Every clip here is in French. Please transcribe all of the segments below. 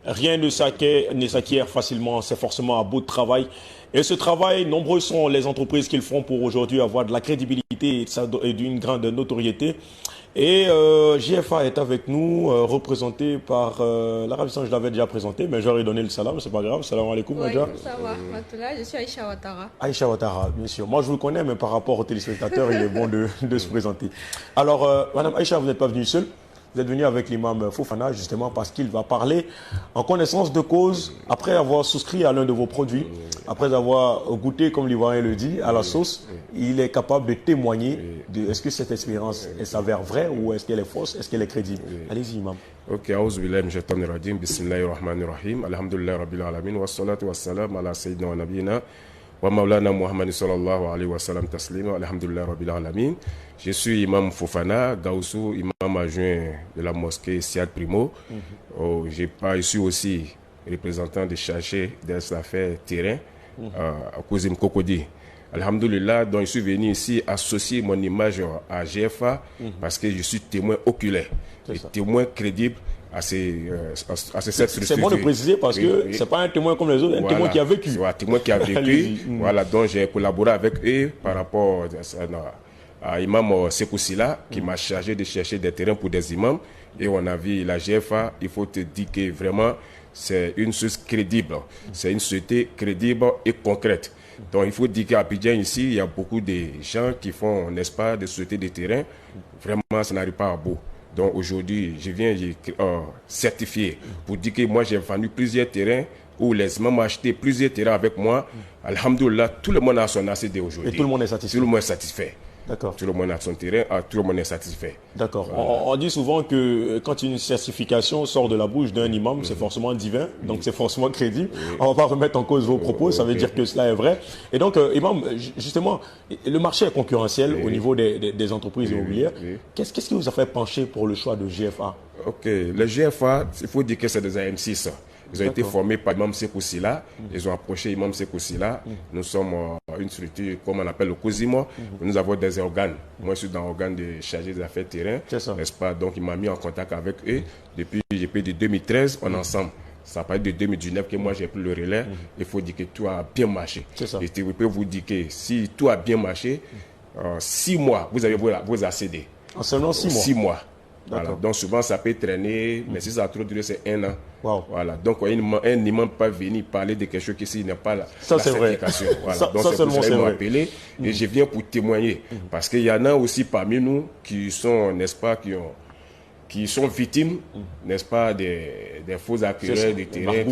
Rien ne s'acquiert facilement, c'est forcément à bout de travail. Et ce travail, nombreux sont les entreprises qui le font pour aujourd'hui avoir de la crédibilité et d'une grande notoriété. Et JFA est avec nous, représenté par l'Arabie Saoudite, je l'avais déjà présenté, mais j'aurais donné le salam, c'est pas grave. Salam alaikum, Oui, Nadja. ça va. Maintenant, je suis Aïcha Ouattara. Aïcha Ouattara, bien sûr. Moi, je vous le connais, mais par rapport aux téléspectateurs, il est bon de se présenter. Alors, Madame Aïcha, vous n'êtes pas venue seule. Vous êtes venu avec l'imam Fofana, justement, parce qu'il va parler en connaissance de cause, après avoir souscrit à l'un de vos produits, après avoir goûté, comme l'Ivoirien le dit, à la sauce, il est capable de témoigner de est-ce que cette expérience s'avère vraie ou est-ce qu'elle est fausse, est-ce qu'elle est crédible. Allez-y, imam. Ok, aouzu billahi min shaitanir rajim, bismillahir rahmanir rahim, alhamdulillahi rabbil alamin, wassalatu wassalam ala sayyidina wa nabiyina wa maulana Muhammad sallallahu alayhi wa sallam taslima, alhamdulillahi rabbil alamin. Je suis imam Fofana Gaoussou, imam adjoint de la mosquée Siad Primo. Je suis aussi représentant de chargé des affaires terrain à Kouzim Kokodi. Alhamdulillah, donc je suis venu ici associer mon image à GFA parce que je suis témoin oculaire et témoin crédible à cette structure. C'est bon de préciser parce que ce n'est pas un témoin comme les autres, un témoin qui a vécu. Un témoin qui a vécu. Voilà, donc j'ai collaboré avec eux par rapport à Imam Sekoussila qui m'a chargé de chercher des terrains pour des imams. Et on a vu la GFA, il faut te dire que vraiment c'est une chose crédible. C'est une société crédible et concrète. Donc il faut dire qu'à Abidjan ici, il y a beaucoup de gens qui font, n'est-ce pas, des sociétés de terrain. Vraiment, ça n'arrive pas à bout. Donc aujourd'hui, je viens certifier pour dire que moi j'ai vendu plusieurs terrains où les imams ont acheté plusieurs terrains avec moi. Alhamdoulilah, tout le monde a son ACD aujourd'hui. Et tout le monde est satisfait. Tout le monde est satisfait. D'accord. Tout le monde a son terrain, tout le monde est satisfait. D'accord. Voilà. On dit souvent que quand une certification sort de la bouche d'un imam, c'est forcément divin, donc c'est forcément crédible. On ne va pas remettre en cause vos propos, ça veut dire que cela est vrai. Et donc, imam, justement, le marché est concurrentiel au niveau des entreprises immobilières. Qu'est-ce qui vous a fait pencher pour le choix de GFA? Ok, les GFA, il faut dire que c'est des AM6. Ils ont été formés par Imam Sekoussila. Ils ont approché Imam Sekoussila. Nous sommes une structure, comme on appelle le COSIMO. Nous avons des organes. Moi, je suis dans l'organe de chargé des affaires terrain. N'est-ce pas? Donc, il m'a mis en contact avec eux. Depuis de 2013, on est ensemble. Ça part de 2019 que moi, j'ai pris le relais. Il faut dire que tout a bien marché. Et je peux vous dire que si tout a bien marché, 6 mois, vous avez vos ACD. En seulement 6 mois? 6 mois. Voilà. Donc souvent ça peut traîner, mais si ça a trop duré, c'est 1 an. Wow. Voilà. Donc un imam peut pas venir parler de quelque chose qui n'est pas la certification. Voilà. Ça, donc c'est pour ça qu'ils m'ont appelé et je viens pour témoigner. Parce qu'il y en a aussi parmi nous qui sont, n'est-ce pas, qui sont victimes, n'est-ce pas, des faux acquéreurs, des terrains.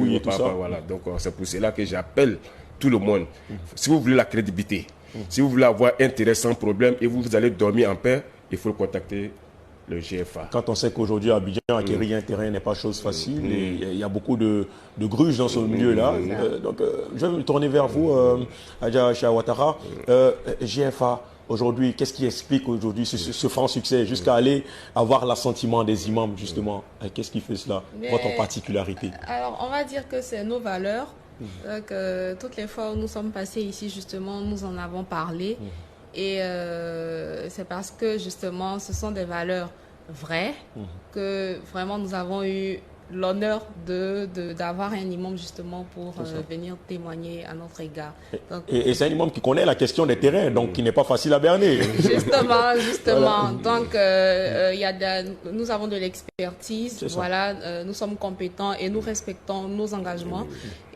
Voilà. Donc c'est pour cela que j'appelle tout le monde. Si vous voulez la crédibilité, si vous voulez avoir intérêt sans problème et vous allez dormir en paix, il faut le contacter. Le GFA. Quand on sait qu'aujourd'hui à Abidjan, acquérir un terrain n'est pas chose facile, et il y a beaucoup de gruges dans ce milieu-là. Donc, je vais me tourner vers vous, Aïcha Ouattara. GFA, aujourd'hui, qu'est-ce qui explique aujourd'hui ce franc succès jusqu'à aller avoir l'assentiment des imams, justement? Qu'est-ce qui fait cela? Votre particularité? Alors, on va dire que c'est nos valeurs. Donc, toutes les fois où nous sommes passés ici, justement, nous en avons parlé. Et c'est parce que justement ce sont des valeurs vraies que vraiment nous avons eu l'honneur d'avoir un imam justement pour venir témoigner à notre égard. Donc, et c'est un imam qui connaît la question des terrains, donc qui n'est pas facile à berner. Justement. Voilà. Donc nous avons de l'expertise, voilà, nous sommes compétents et nous respectons nos engagements.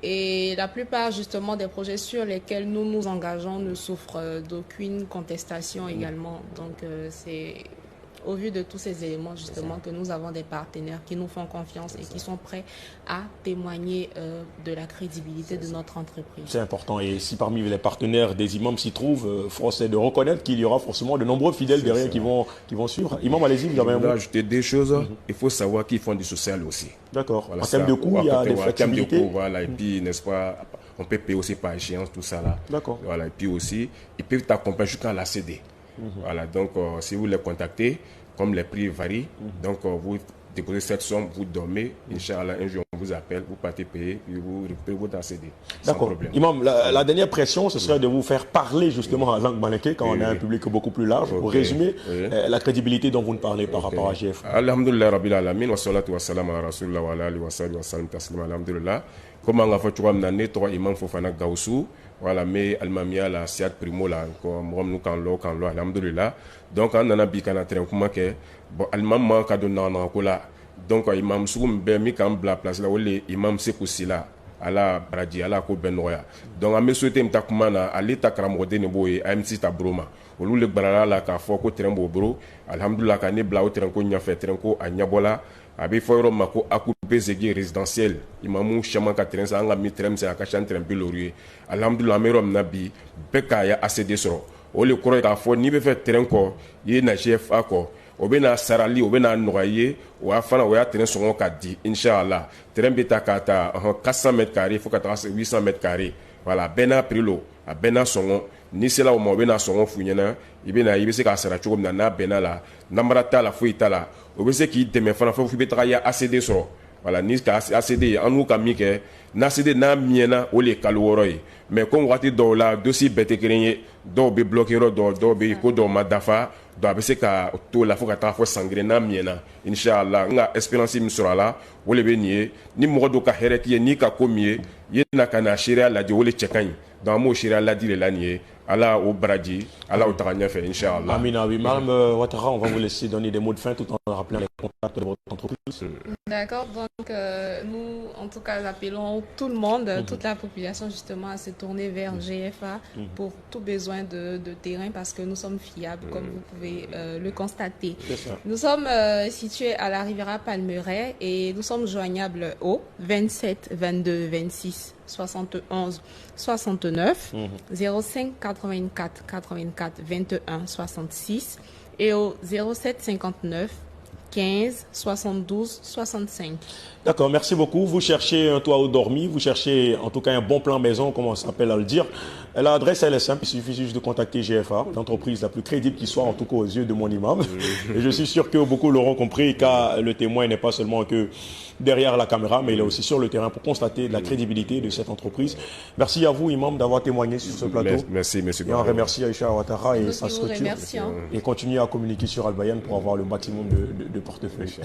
Et la plupart justement des projets sur lesquels nous nous engageons ne souffrent d'aucune contestation également. Donc c'est au vu de tous ces éléments justement que nous avons des partenaires qui nous font confiance et qui sont prêts à témoigner de la crédibilité de notre entreprise. C'est important, et si parmi les partenaires des imams s'y trouvent, force est de reconnaître qu'il y aura forcément de nombreux fidèles derrière qui vont suivre. Imam, allez-y, vous avez un mot. Ajouter des choses, il faut savoir qu'ils font du social aussi. D'accord. Voilà, en termes de coûts, il y a des flexibilités. Voilà, et puis, n'est-ce pas, on peut payer aussi par échéance, tout ça là. D'accord. Voilà, et puis aussi, ils peuvent t'accompagner jusqu'à la CD. Voilà, donc si vous les contactez, comme les prix varient, donc vous déposez cette somme, vous dormez, Inch'Allah, un jour on vous appelle, vous partez payer, puis vous accéder. D'accord. Imam, la dernière pression, ce serait de vous faire parler justement en langue malinké quand on a un public beaucoup plus large. Pour résumer la crédibilité dont vous nous parlez par rapport à GF. Alhamdulillah Rabbil Alamin, wa salatu wa salam ala Rasulullah wa ala alihi wa sallam taslima, alhamdulillah. Comme on a fait trois années, trois imams Fofana Gaussou, voilà, mais Almamia la Siad Primo la, comme nous quand l'eau, alhamdulillah. Donc on a bi kana train comment que bon Almam manque de nana kola. Donc imam Soum Bemi quand bla place là où les imams Sekoussila ala Bradi ala ko Benoya. Donc on me souhaite mtakumana ali takramode ne boye AMC ta broma. Olu le barala la ka fo ko train bo bro. Alhamdulillah ka ne bla o train ko nya fait train ko anyabola. Abi foyro mako akoupe zegi résidentiel imamu chama ka train sa nga mi train sa ka chan train bilorier. Alhamdulillah merom nabi beka ya ACD soro. O le koro ka fo ni be fait train ko ye na chef ako o bena sarali o bena noyer o afana o ya train songo ka di inshallah train beta ka ta 400 mètres carrés faut ka ta 800 mètres carrés voilà bena prilo a bena songo ni sela o mo bena songo funyana ibena ibese ka sara chogo na bena la namrata la fuita la o be se ki deme fana fo beta ya ACD soro voilà ni ka ACD anu ka mi ke na ACD na miena o le kalworoy mais comme wati do la dossier bete krenye do be bloquer do be ko do madafa do be se ka to la fo ka ta fo sangre na miena inshallah nga espérance mi sura la o le be ni mo do ka hereki ni ka komie ye na kana sharia la di o le chekan dans mo sharia la di le lanie ala au Bradi, ala au Tarania fait, Inch'Allah. Amina, oui. Madame Ouattara, on va vous laisser donner des mots de fin tout en rappelant les contacts de votre entreprise. D'accord, donc nous, en tout cas, appelons tout le monde, toute la population justement à se tourner vers GFA pour tout besoin de terrain parce que nous sommes fiables, comme vous pouvez le constater. Nous sommes situés à la Riviera Palmeraie et nous sommes joignables au 27 22 26 71 69 05 84 84 21 66 et au 07 59 15 72 65. D'accord, merci beaucoup. Vous cherchez un toit au dormi, vous cherchez en tout cas un bon plan maison, comme on s'appelle à le dire. L'adresse, elle est simple, il suffit juste de contacter GFA, l'entreprise la plus crédible qui soit, en tout cas aux yeux de mon imam. Et je suis sûr que beaucoup l'auront compris, car le témoin n'est pas seulement que derrière la caméra, mais il est aussi sur le terrain pour constater la crédibilité de cette entreprise. Merci à vous, imam, d'avoir témoigné sur ce plateau. Merci, monsieur. Et on remercie Aïcha Ouattara et sa structure. Remercions. Et continuez à communiquer sur Al Bayan pour avoir le maximum de portefeuilles.